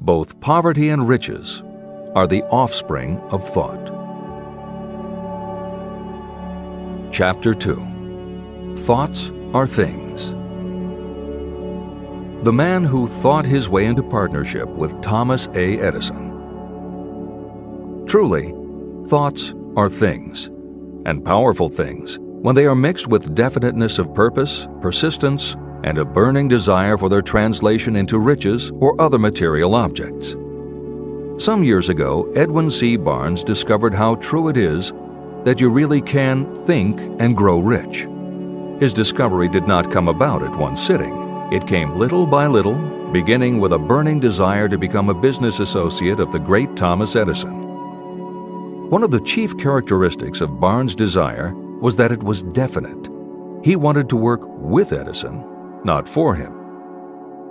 Both poverty and riches are the offspring of thought. Chapter 2. Thoughts are things. The man who thought his way into partnership with Thomas A. Edison. Truly, thoughts are things, and powerful things, when they are mixed with definiteness of purpose, persistence, and a burning desire for their translation into riches or other material objects. Some years ago, Edwin C. Barnes discovered how true it is that you really can think and grow rich. His discovery did not come about at one sitting. It came little by little, beginning with a burning desire to become a business associate of the great Thomas Edison. One of the chief characteristics of Barnes' desire was that it was definite. He wanted to work with Edison, not for him.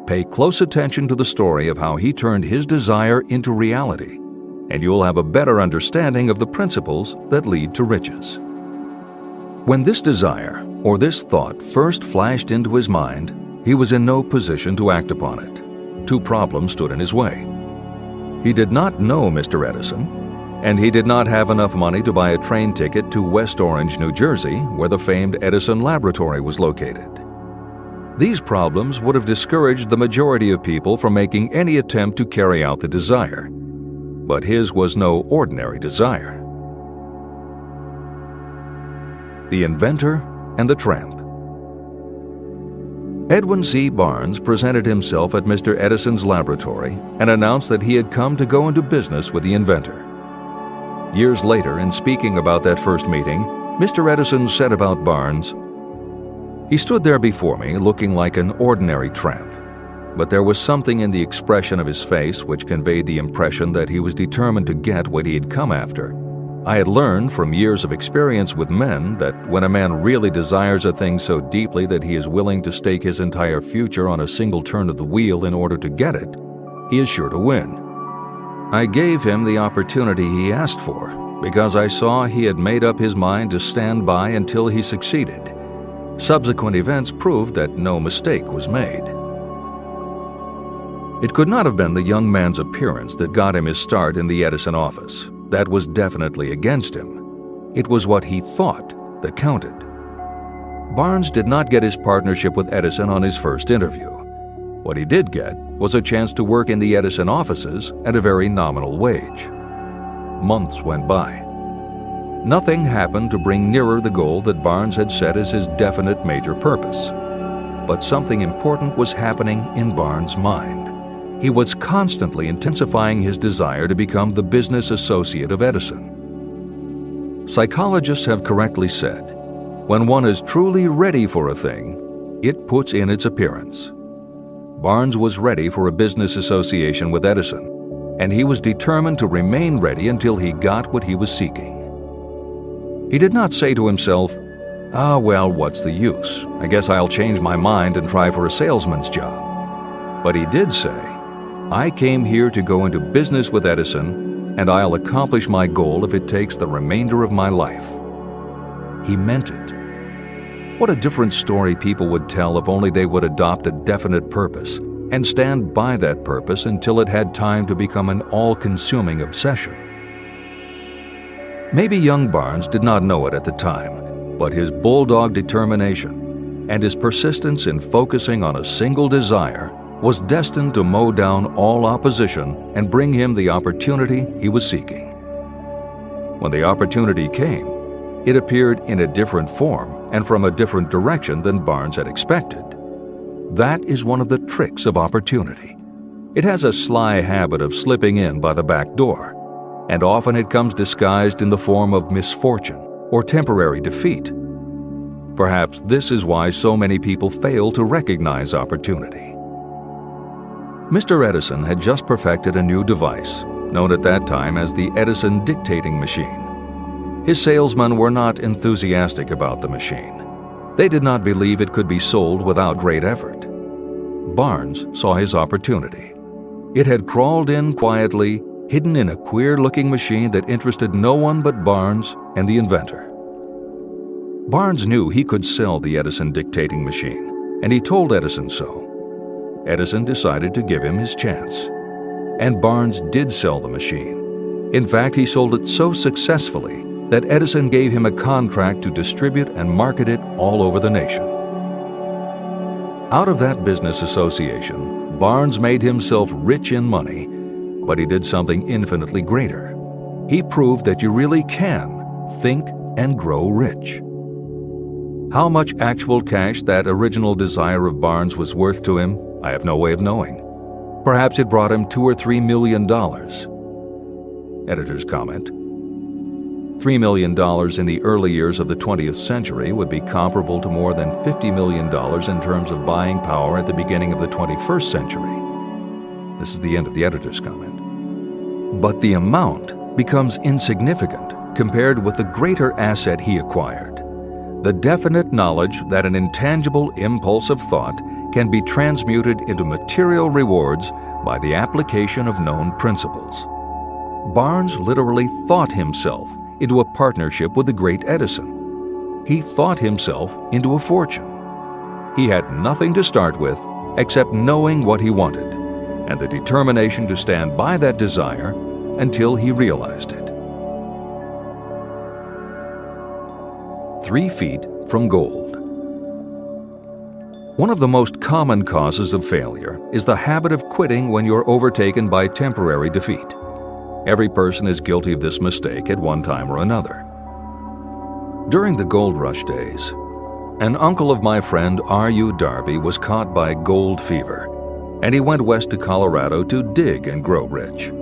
Pay close attention to the story of how he turned his desire into reality, and you'll have a better understanding of the principles that lead to riches. When this desire, or this thought, first flashed into his mind, he was in no position to act upon it. Two problems stood in his way. He did not know Mr. Edison, and he did not have enough money to buy a train ticket to West Orange, New Jersey, where the famed Edison Laboratory was located. These problems would have discouraged the majority of people from making any attempt to carry out the desire. But his was no ordinary desire. The Inventor and the Tramp. Edwin C. Barnes presented himself at Mr. Edison's laboratory and announced that he had come to go into business with the inventor. Years later, in speaking about that first meeting, Mr. Edison said about Barnes, "He stood there before me looking like an ordinary tramp, but there was something in the expression of his face which conveyed the impression that he was determined to get what he had come after. I had learned from years of experience with men that when a man really desires a thing so deeply that he is willing to stake his entire future on a single turn of the wheel in order to get it, he is sure to win. I gave him the opportunity he asked for because I saw he had made up his mind to stand by until he succeeded. Subsequent events proved that no mistake was made." It could not have been the young man's appearance that got him his start in the Edison office. That was definitely against him. It was what he thought that counted. Barnes did not get his partnership with Edison on his first interview. What he did get was a chance to work in the Edison offices at a very nominal wage. Months went by. Nothing happened to bring nearer the goal that Barnes had set as his definite major purpose. But something important was happening in Barnes' mind. He was constantly intensifying his desire to become the business associate of Edison. Psychologists have correctly said, when one is truly ready for a thing, it puts in its appearance. Barnes was ready for a business association with Edison, and he was determined to remain ready until he got what he was seeking. He did not say to himself, well, what's the use? I guess I'll change my mind and try for a salesman's job. But he did say, I came here to go into business with Edison, and I'll accomplish my goal if it takes the remainder of my life. He meant it. What a different story people would tell if only they would adopt a definite purpose and stand by that purpose until it had time to become an all-consuming obsession. Maybe young Barnes did not know it at the time, but his bulldog determination and his persistence in focusing on a single desire was destined to mow down all opposition and bring him the opportunity he was seeking. When the opportunity came, it appeared in a different form and from a different direction than Barnes had expected. That is one of the tricks of opportunity. It has a sly habit of slipping in by the back door, and often it comes disguised in the form of misfortune or temporary defeat. Perhaps this is why so many people fail to recognize opportunity. Mr. Edison had just perfected a new device, known at that time as the Edison dictating machine. His salesmen were not enthusiastic about the machine. They did not believe it could be sold without great effort. Barnes saw his opportunity. It had crawled in quietly, hidden in a queer-looking machine that interested no one but Barnes and the inventor. Barnes knew he could sell the Edison dictating machine, and he told Edison so. Edison decided to give him his chance. And Barnes did sell the machine. In fact, he sold it so successfully that Edison gave him a contract to distribute and market it all over the nation. Out of that business association, Barnes made himself rich in money, but he did something infinitely greater. He proved that you really can think and grow rich. How much actual cash that original desire of Barnes was worth to him, I have no way of knowing. Perhaps it brought him $2 or $3 million. Editor's comment: $3 million in the early years of the 20th century would be comparable to more than $50 million in terms of buying power at the beginning of the 21st century. This is the end of the editor's comment. But the amount becomes insignificant compared with the greater asset he acquired: the definite knowledge that an intangible impulse of thought can be transmuted into material rewards by the application of known principles. Barnes literally thought himself into a partnership with the great Edison. He thought himself into a fortune. He had nothing to start with except knowing what he wanted and the determination to stand by that desire until he realized it. 3 feet from gold. One of the most common causes of failure is the habit of quitting when you're overtaken by temporary defeat. Every person is guilty of this mistake at one time or another. During the gold rush days, an uncle of my friend R.U. Darby was caught by gold fever, and he went west to Colorado to dig and grow rich.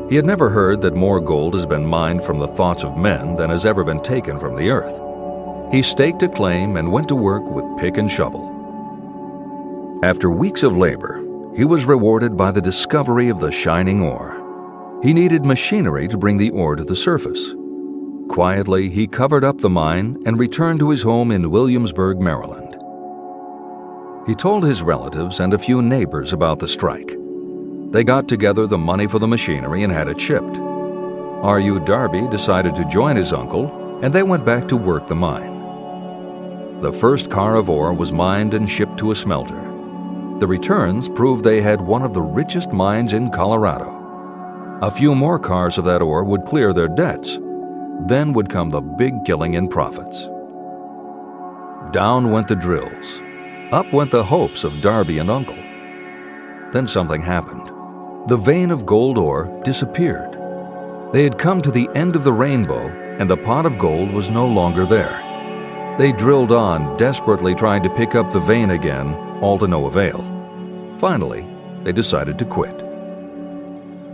He had never heard that more gold has been mined from the thoughts of men than has ever been taken from the earth. He staked a claim and went to work with pick and shovel. After weeks of labor, he was rewarded by the discovery of the shining ore. He needed machinery to bring the ore to the surface. Quietly, he covered up the mine and returned to his home in Williamsburg, Maryland. He told his relatives and a few neighbors about the strike. They got together the money for the machinery and had it shipped. R.U. Darby decided to join his uncle, and they went back to work the mine. The first car of ore was mined and shipped to a smelter. The returns proved they had one of the richest mines in Colorado. A few more cars of that ore would clear their debts. Then would come the big killing in profits. Down went the drills. Up went the hopes of Darby and Uncle. Then something happened. The vein of gold ore disappeared. They had come to the end of the rainbow, and the pot of gold was no longer there. They drilled on, desperately trying to pick up the vein again, all to no avail. Finally, they decided to quit.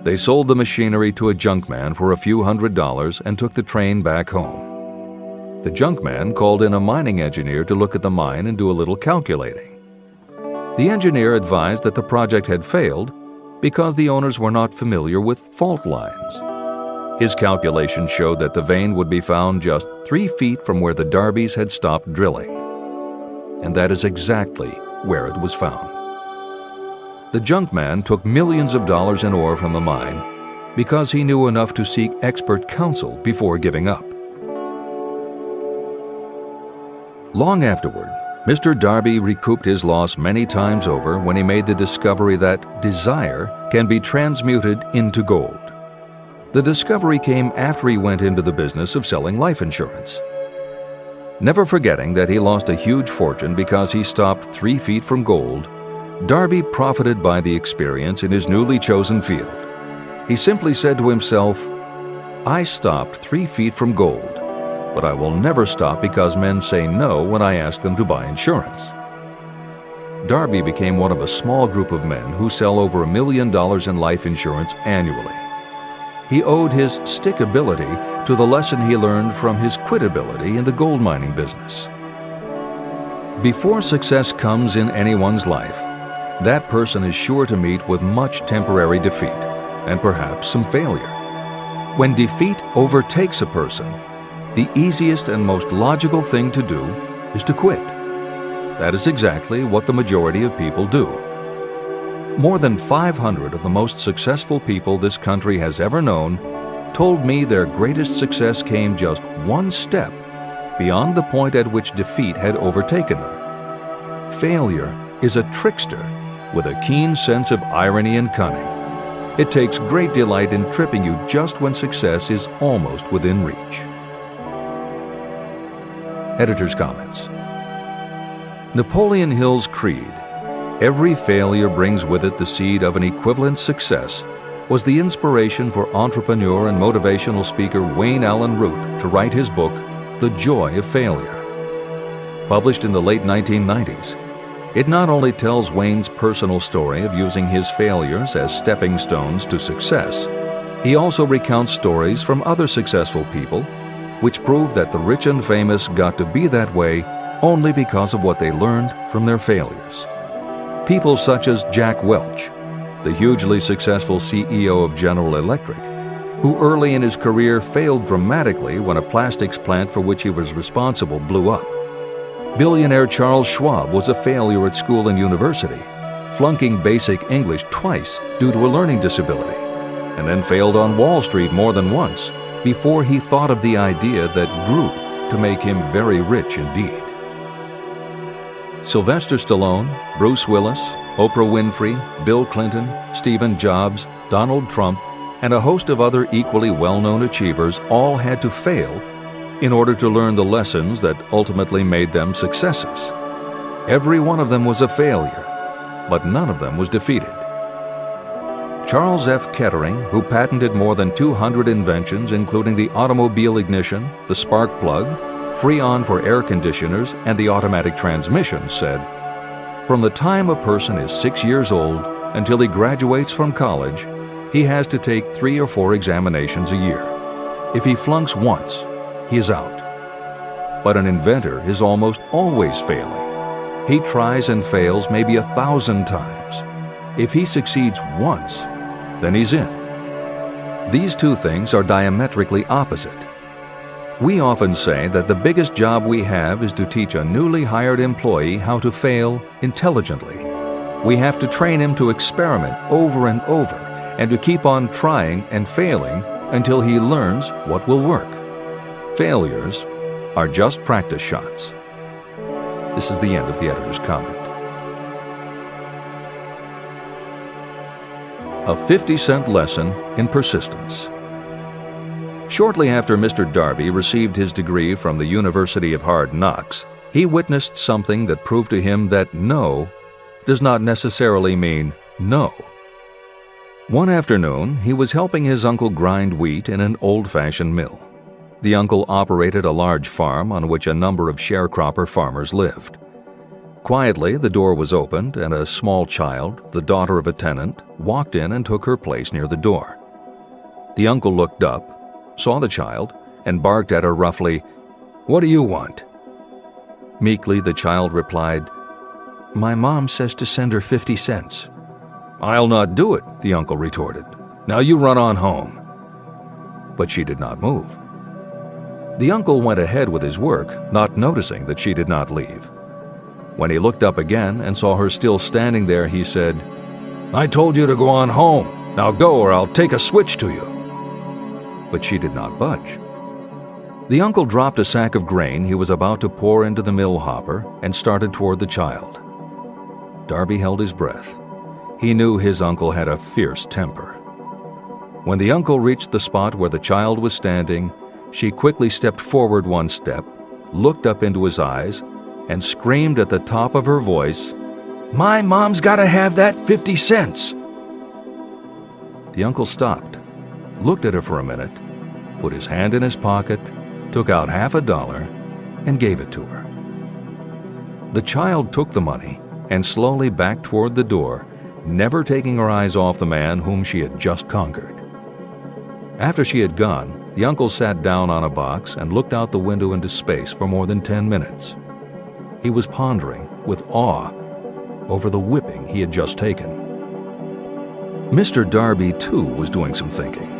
They sold the machinery to a junkman for a few $100s and took the train back home. The junkman called in a mining engineer to look at the mine and do a little calculating. The engineer advised that the project had failed because the owners were not familiar with fault lines. His calculation showed that the vein would be found just 3 feet from where the Darbys had stopped drilling. And that is exactly where it was found. The junkman took millions of dollars in ore from the mine because he knew enough to seek expert counsel before giving up. Long afterward, Mr. Darby recouped his loss many times over when he made the discovery that desire can be transmuted into gold. The discovery came after he went into the business of selling life insurance. Never forgetting that he lost a huge fortune because he stopped 3 feet from gold, Darby profited by the experience in his newly chosen field. He simply said to himself, "I stopped 3 feet from gold, but I will never stop because men say no when I ask them to buy insurance." Darby became one of a small group of men who sell over $1 million in life insurance annually. He owed his stickability to the lesson he learned from his quitability in the gold mining business. Before success comes in anyone's life, that person is sure to meet with much temporary defeat and perhaps some failure. When defeat overtakes a person, the easiest and most logical thing to do is to quit. That is exactly what the majority of people do. More than 500 of the most successful people this country has ever known told me their greatest success came just one step beyond the point at which defeat had overtaken them. Failure is a trickster with a keen sense of irony and cunning. It takes great delight in tripping you just when success is almost within reach. Editor's comments. Napoleon Hill's creed, "Every failure brings with it the seed of an equivalent success," was the inspiration for entrepreneur and motivational speaker Wayne Allen Root to write his book, The Joy of Failure. Published in the late 1990s, it not only tells Wayne's personal story of using his failures as stepping stones to success, he also recounts stories from other successful people, which prove that the rich and famous got to be that way only because of what they learned from their failures. People such as Jack Welch, the hugely successful CEO of General Electric, who early in his career failed dramatically when a plastics plant for which he was responsible blew up. Billionaire Charles Schwab was a failure at school and university, flunking basic English twice due to a learning disability, and then failed on Wall Street more than once before he thought of the idea that grew to make him very rich indeed. Sylvester Stallone, Bruce Willis, Oprah Winfrey, Bill Clinton, Stephen Jobs, Donald Trump, and a host of other equally well-known achievers all had to fail in order to learn the lessons that ultimately made them successes. Every one of them was a failure, but none of them was defeated. Charles F. Kettering, who patented more than 200 inventions including the automobile ignition, the spark plug, Freon for air conditioners, and the automatic transmission, said, "From the time a person is 6 years old until he graduates from college, he has to take 3 or 4 examinations a year. If he flunks once, he is out. But an inventor is almost always failing. He tries and fails maybe 1,000 times. If he succeeds once, then he's in." These two things are diametrically opposite. We often say that the biggest job we have is to teach a newly hired employee how to fail intelligently. We have to train him to experiment over and over and to keep on trying and failing until he learns what will work. Failures are just practice shots. This is the end of the editor's comment. A 50-cent lesson in persistence. Shortly after Mr. Darby received his degree from the University of Hard Knocks, he witnessed something that proved to him that no does not necessarily mean no. One afternoon, he was helping his uncle grind wheat in an old-fashioned mill. The uncle operated a large farm on which a number of sharecropper farmers lived. Quietly, the door was opened, and a small child, the daughter of a tenant, walked in and took her place near the door. The uncle looked up, saw the child, and barked at her roughly, "What do you want?" Meekly, the child replied, "My mom says to send her 50 cents. "I'll not do it," the uncle retorted. "Now you run on home." But she did not move. The uncle went ahead with his work, not noticing that she did not leave. When he looked up again and saw her still standing there, he said, "I told you to go on home. Now go or I'll take a switch to you." But she did not budge. The uncle dropped a sack of grain he was about to pour into the mill hopper and started toward the child. Darby held his breath. He knew his uncle had a fierce temper. When the uncle reached the spot where the child was standing, she quickly stepped forward one step, looked up into his eyes, and screamed at the top of her voice, "My mom's got to have that 50 cents!" The uncle stopped, looked at her for a minute, put his hand in his pocket, took out $50 and gave it to her. The child took the money and slowly backed toward the door, never taking her eyes off the man whom she had just conquered. After she had gone, the uncle sat down on a box and looked out the window into space for more than 10 minutes. He was pondering with awe over the whipping he had just taken. Mr. Darby, too, was doing some thinking.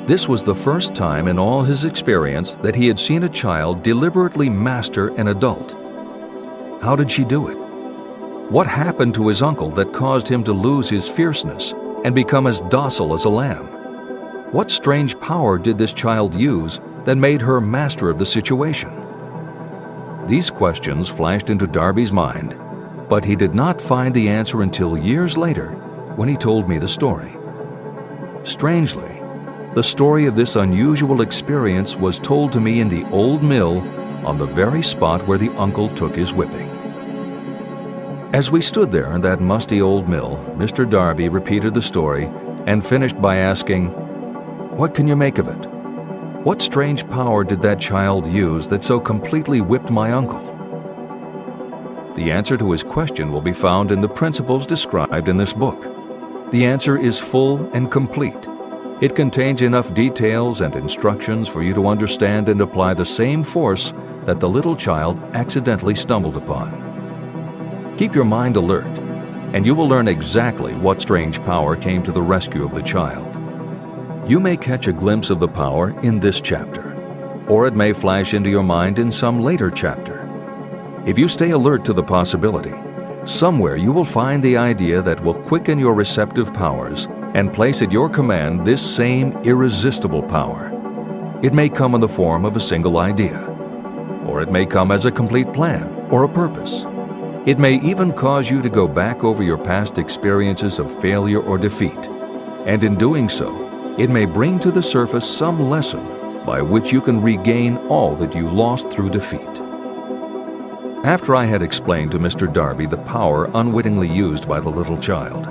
This was the first time in all his experience that he had seen a child deliberately master an adult. How did she do it? What happened to his uncle that caused him to lose his fierceness and become as docile as a lamb? What strange power did this child use that made her master of the situation? These questions flashed into Darby's mind, but he did not find the answer until years later when he told me the story. Strangely, the story of this unusual experience was told to me in the old mill on the very spot where the uncle took his whipping. As we stood there in that musty old mill, Mr. Darby repeated the story and finished by asking, "What can you make of it? What strange power did that child use that so completely whipped my uncle?" The answer to his question will be found in the principles described in this book. The answer is full and complete. It contains enough details and instructions for you to understand and apply the same force that the little child accidentally stumbled upon. Keep your mind alert, and you will learn exactly what strange power came to the rescue of the child. You may catch a glimpse of the power in this chapter, or it may flash into your mind in some later chapter. If you stay alert to the possibility, somewhere you will find the idea that will quicken your receptive powers and place at your command this same irresistible power. It may come in the form of a single idea, or it may come as a complete plan or a purpose. It may even cause you to go back over your past experiences of failure or defeat, and in doing so, it may bring to the surface some lesson by which you can regain all that you lost through defeat. After I had explained to Mr. Darby the power unwittingly used by the little child,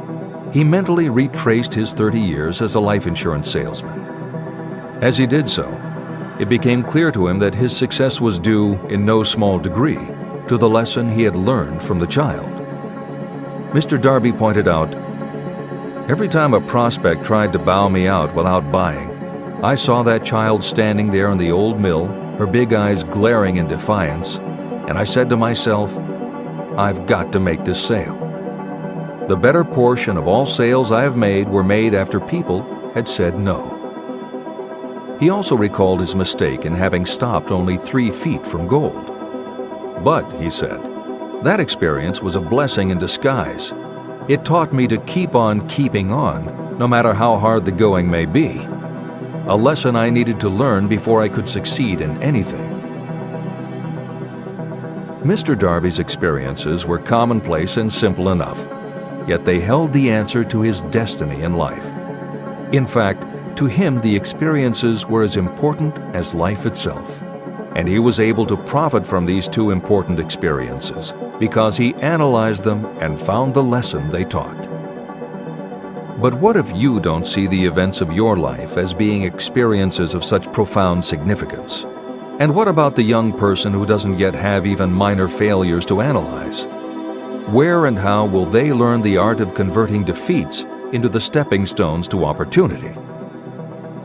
he mentally retraced his 30 years as a life insurance salesman. As he did so, it became clear to him that his success was due, in no small degree, to the lesson he had learned from the child. Mr. Darby pointed out, "Every time a prospect tried to bow me out without buying, I saw that child standing there in the old mill, her big eyes glaring in defiance, and I said to myself, I've got to make this sale. The better portion of all sales I have made were made after people had said no." He also recalled his mistake in having stopped only 3 feet from gold. "But," he said, "that experience was a blessing in disguise. It taught me to keep on keeping on, no matter how hard the going may be. A lesson I needed to learn before I could succeed in anything." Mr. Darby's experiences were commonplace and simple enough, yet they held the answer to his destiny in life. In fact, to him the experiences were as important as life itself, and he was able to profit from these 2 important experiences because he analyzed them and found the lesson they taught. But what if you don't see the events of your life as being experiences of such profound significance? And what about the young person who doesn't yet have even minor failures to analyze? Where and how will they learn the art of converting defeats into the stepping stones to opportunity?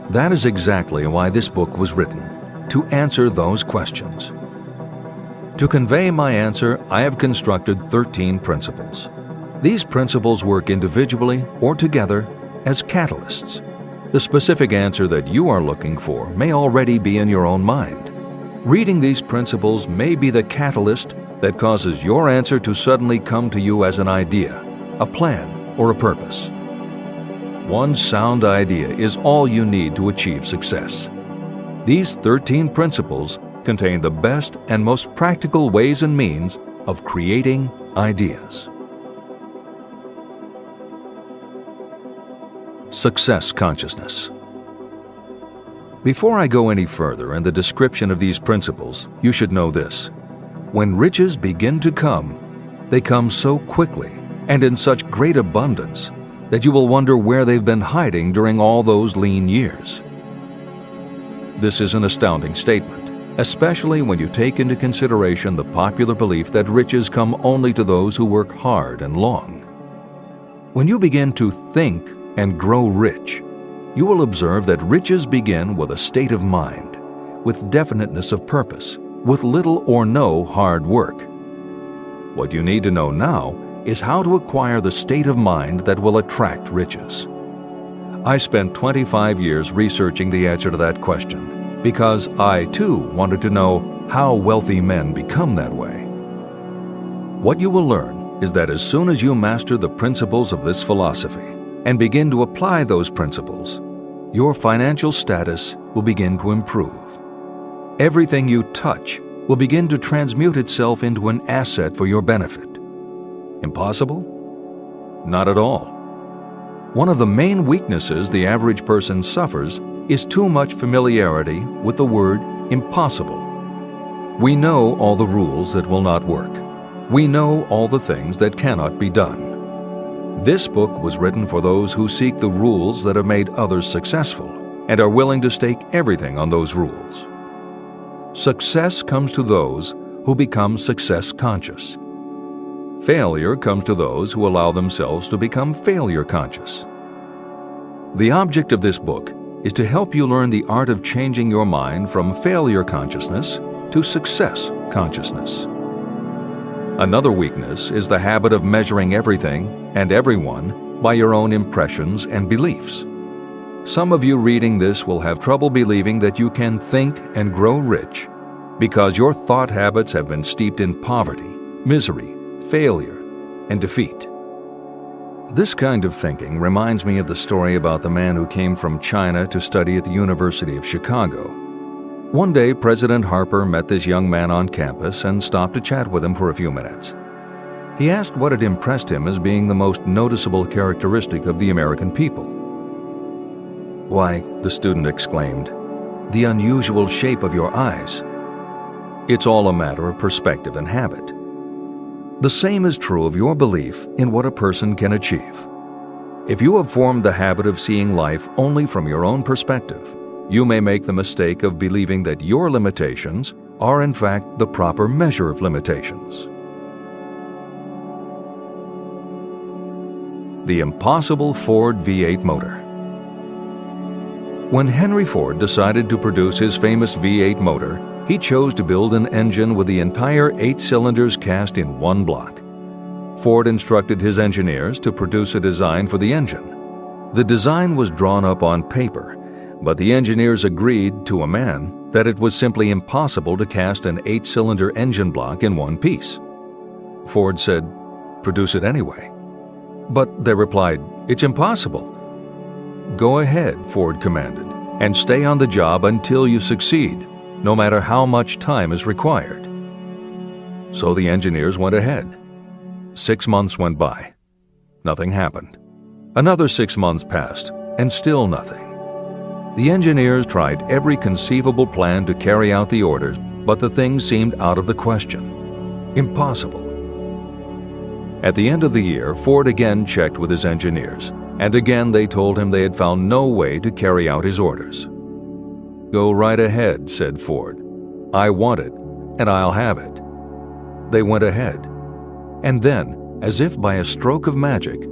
That is exactly why this book was written, to answer those questions. To convey my answer, I have constructed 13 principles. These principles work individually or together as catalysts. The specific answer that you are looking for may already be in your own mind. Reading these principles may be the catalyst that causes your answer to suddenly come to you as an idea, a plan, or a purpose. One sound idea is all you need to achieve success. These 13 principles contain the best and most practical ways and means of creating ideas. Success consciousness. Before I go any further in the description of these principles, you should know this. When riches begin to come, they come so quickly and in such great abundance that you will wonder where they've been hiding during all those lean years. This is an astounding statement, especially when you take into consideration the popular belief that riches come only to those who work hard and long. When you begin to think and grow rich, you will observe that riches begin with a state of mind, with definiteness of purpose, with little or no hard work. What you need to know now is how to acquire the state of mind that will attract riches. I spent 25 years researching the answer to that question because I, too, wanted to know how wealthy men become that way. What you will learn is that as soon as you master the principles of this philosophy and begin to apply those principles, your financial status will begin to improve. Everything you touch will begin to transmute itself into an asset for your benefit. Impossible? Not at all. One of the main weaknesses the average person suffers is too much familiarity with the word impossible. We know all the rules that will not work. We know all the things that cannot be done. This book was written for those who seek the rules that have made others successful and are willing to stake everything on those rules. Success comes to those who become success conscious. Failure comes to those who allow themselves to become failure conscious. The object of this book is to help you learn the art of changing your mind from failure consciousness to success consciousness. Another weakness is the habit of measuring everything and everyone by your own impressions and beliefs. Some of you reading this will have trouble believing that you can think and grow rich because your thought habits have been steeped in poverty, misery, failure, and defeat. This kind of thinking reminds me of the story about the man who came from China to study at the University of Chicago. One day, President Harper met this young man on campus and stopped to chat with him for a few minutes. He asked what had impressed him as being the most noticeable characteristic of the American people. "Why," the student exclaimed, "the unusual shape of your eyes." It's all a matter of perspective and habit. The same is true of your belief in what a person can achieve. If you have formed the habit of seeing life only from your own perspective, you may make the mistake of believing that your limitations are in fact the proper measure of limitations. The impossible Ford V8 motor. When Henry Ford decided to produce his famous V8 motor, he chose to build an engine with the entire 8 cylinders cast in one block. Ford instructed his engineers to produce a design for the engine. The design was drawn up on paper, but the engineers agreed to a man that it was simply impossible to cast an 8-cylinder engine block in one piece. Ford said, "Produce it anyway." But they replied, "It's impossible." "Go ahead," Ford commanded, "and stay on the job until you succeed, no matter how much time is required." So the engineers went ahead. 6 months went by. Nothing happened. Another 6 months passed, and still nothing. The engineers tried every conceivable plan to carry out the orders, but the thing seemed out of the question. Impossible. At the end of the year, Ford again checked with his engineers, and again they told him they had found no way to carry out his orders. "Go right ahead," said Ford. "I want it, and I'll have it." They went ahead. And then, as if by a stroke of magic,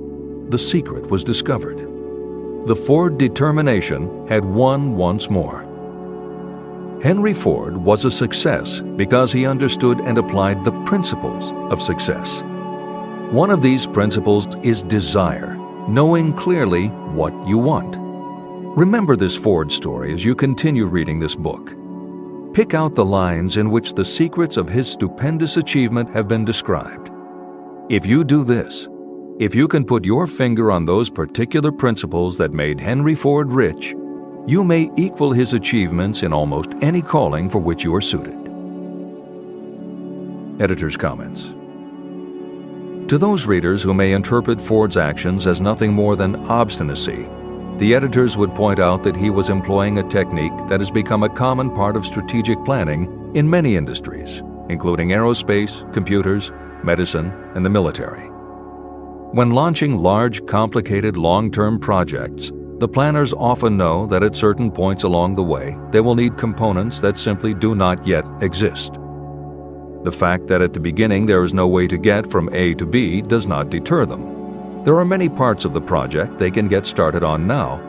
the secret was discovered. The Ford determination had won once more. Henry Ford was a success because he understood and applied the principles of success. One of these principles is desire, knowing clearly what you want. Remember this Ford story as you continue reading this book. Pick out the lines in which the secrets of his stupendous achievement have been described. If you do this, if you can put your finger on those particular principles that made Henry Ford rich, you may equal his achievements in almost any calling for which you are suited. Editor's comments. To those readers who may interpret Ford's actions as nothing more than obstinacy, the editors would point out that he was employing a technique that has become a common part of strategic planning in many industries, including aerospace, computers, medicine, and the military. When launching large, complicated, long-term projects, the planners often know that at certain points along the way, they will need components that simply do not yet exist. The fact that at the beginning there is no way to get from A to B does not deter them. There are many parts of the project they can get started on now,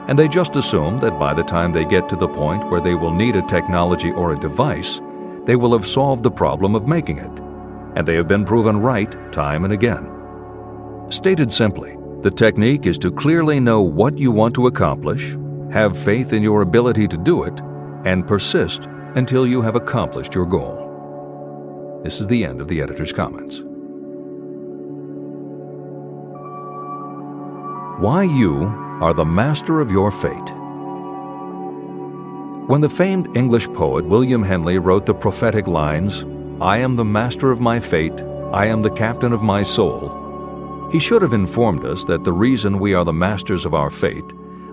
and they just assume that by the time they get to the point where they will need a technology or a device, they will have solved the problem of making it, and they have been proven right time and again. Stated simply, the technique is to clearly know what you want to accomplish, have faith in your ability to do it, and persist until you have accomplished your goal. This is the end of the editor's comments. Why you are the master of your fate. When the famed English poet William Henley wrote the prophetic lines, "I am the master of my fate, I am the captain of my soul," He should have informed us that the reason we are the masters of our fate,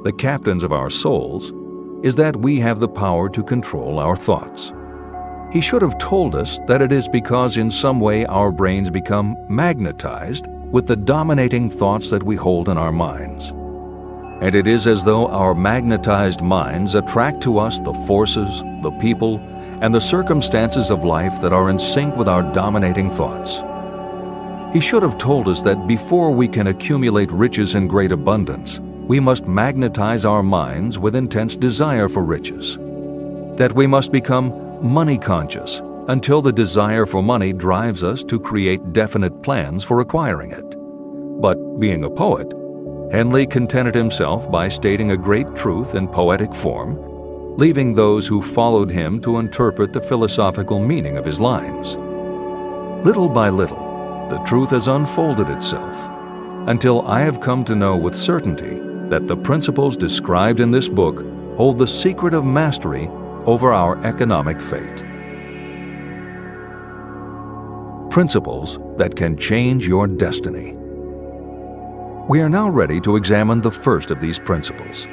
the captains of our souls, is that we have the power to control our thoughts. He should have told us that it is because in some way our brains become magnetized with the dominating thoughts that we hold in our minds. And it is as though our magnetized minds attract to us the forces, the people, and the circumstances of life that are in sync with our dominating thoughts. He should have told us that before we can accumulate riches in great abundance, we must magnetize our minds with intense desire for riches. That we must become money conscious until the desire for money drives us to create definite plans for acquiring it. But being a poet, Henley contented himself by stating a great truth in poetic form, leaving those who followed him to interpret the philosophical meaning of his lines. Little by little, the truth has unfolded itself, until I have come to know with certainty that the principles described in this book hold the secret of mastery over our economic fate. Principles that can change your destiny. We are now ready to examine the first of these principles.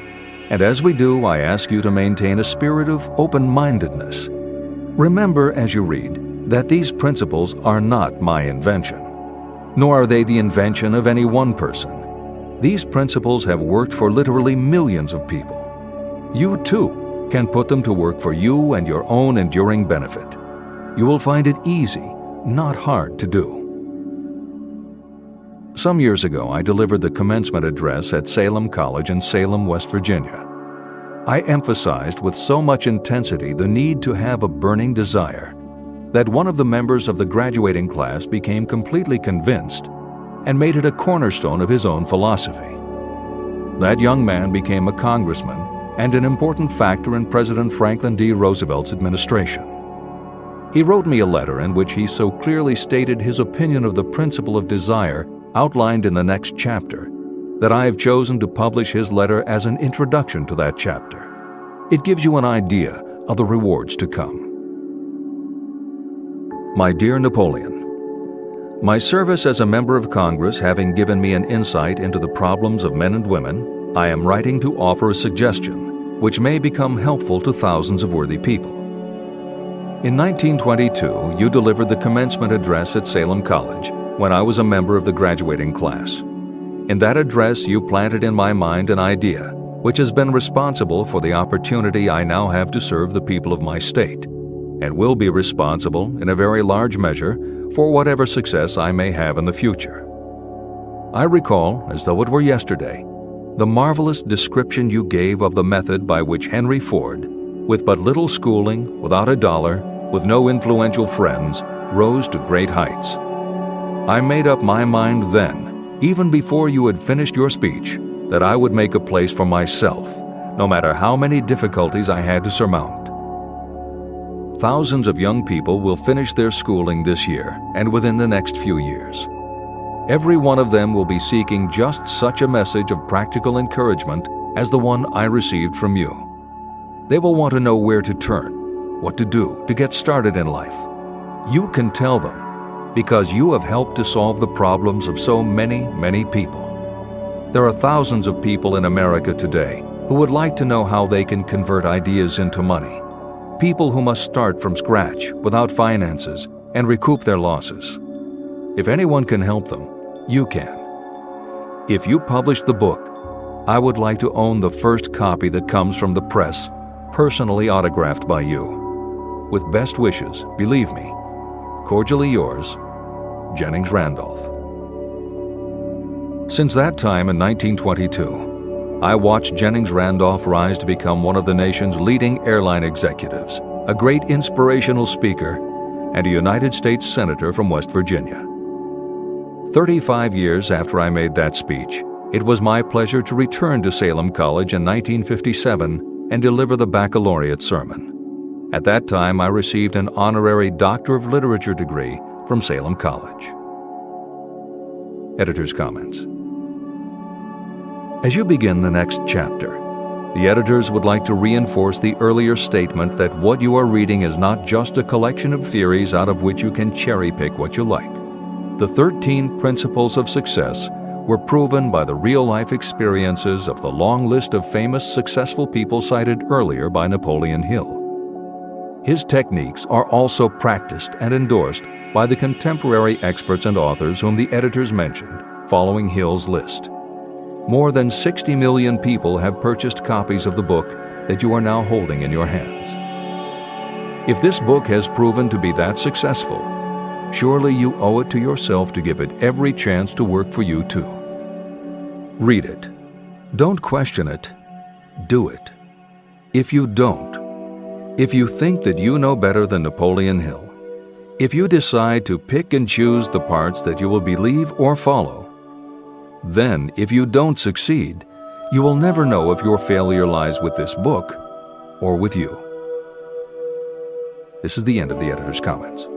And as we do, I ask you to maintain a spirit of open-mindedness. Remember as you read that these principles are not my invention, nor are they the invention of any one person. These principles have worked for literally millions of people. You, too, can put them to work for you and your own enduring benefit. You will find it easy, not hard to do. Some years ago, I delivered the commencement address at Salem College in Salem, West Virginia. I emphasized with so much intensity the need to have a burning desire that one of the members of the graduating class became completely convinced and made it a cornerstone of his own philosophy. That young man became a congressman and an important factor in President Franklin D. Roosevelt's administration. He wrote me a letter in which he so clearly stated his opinion of the principle of desire outlined in the next chapter that I have chosen to publish his letter as an introduction to that chapter. It gives you an idea of the rewards to come. My dear Napoleon, my service as a member of Congress having given me an insight into the problems of men and women, I am writing to offer a suggestion which may become helpful to thousands of worthy people. In 1922, you delivered the commencement address at Salem College when I was a member of the graduating class. In that address, you planted in my mind an idea which has been responsible for the opportunity I now have to serve the people of my state, and will be responsible in a very large measure for whatever success I may have in the future. I recall, as though it were yesterday, the marvelous description you gave of the method by which Henry Ford, with but little schooling, without a dollar, with no influential friends, rose to great heights. I made up my mind then, even before you had finished your speech, that I would make a place for myself, no matter how many difficulties I had to surmount. Thousands of young people will finish their schooling this year and within the next few years. Every one of them will be seeking just such a message of practical encouragement as the one I received from you. They will want to know where to turn, what to do to get started in life. You can tell them, because you have helped to solve the problems of so many, many people. There are thousands of people in America today who would like to know how they can convert ideas into money. People who must start from scratch without finances and recoup their losses. If anyone can help them, you can. If you publish the book, I would like to own the first copy that comes from the press, personally autographed by you. With best wishes, believe me, cordially yours, Jennings Randolph. Since that time in 1922, I watched Jennings Randolph rise to become one of the nation's leading airline executives, a great inspirational speaker, and a United States Senator from West Virginia. 35 years after I made that speech, it was my pleasure to return to Salem College in 1957 and deliver the baccalaureate sermon. At that time, I received an honorary Doctor of Literature degree from Salem College. Editor's comments. As you begin the next chapter, the editors would like to reinforce the earlier statement that what you are reading is not just a collection of theories out of which you can cherry-pick what you like. The 13 Principles of Success were proven by the real-life experiences of the long list of famous successful people cited earlier by Napoleon Hill. His techniques are also practiced and endorsed by the contemporary experts and authors whom the editors mentioned following Hill's list. More than 60 million people have purchased copies of the book that you are now holding in your hands. If this book has proven to be that successful, surely you owe it to yourself to give it every chance to work for you too. Read it. Don't question it. Do it. If you don't, if you think that you know better than Napoleon Hill, if you decide to pick and choose the parts that you will believe or follow, then if you don't succeed, you will never know if your failure lies with this book or with you. This is the end of the editor's comments.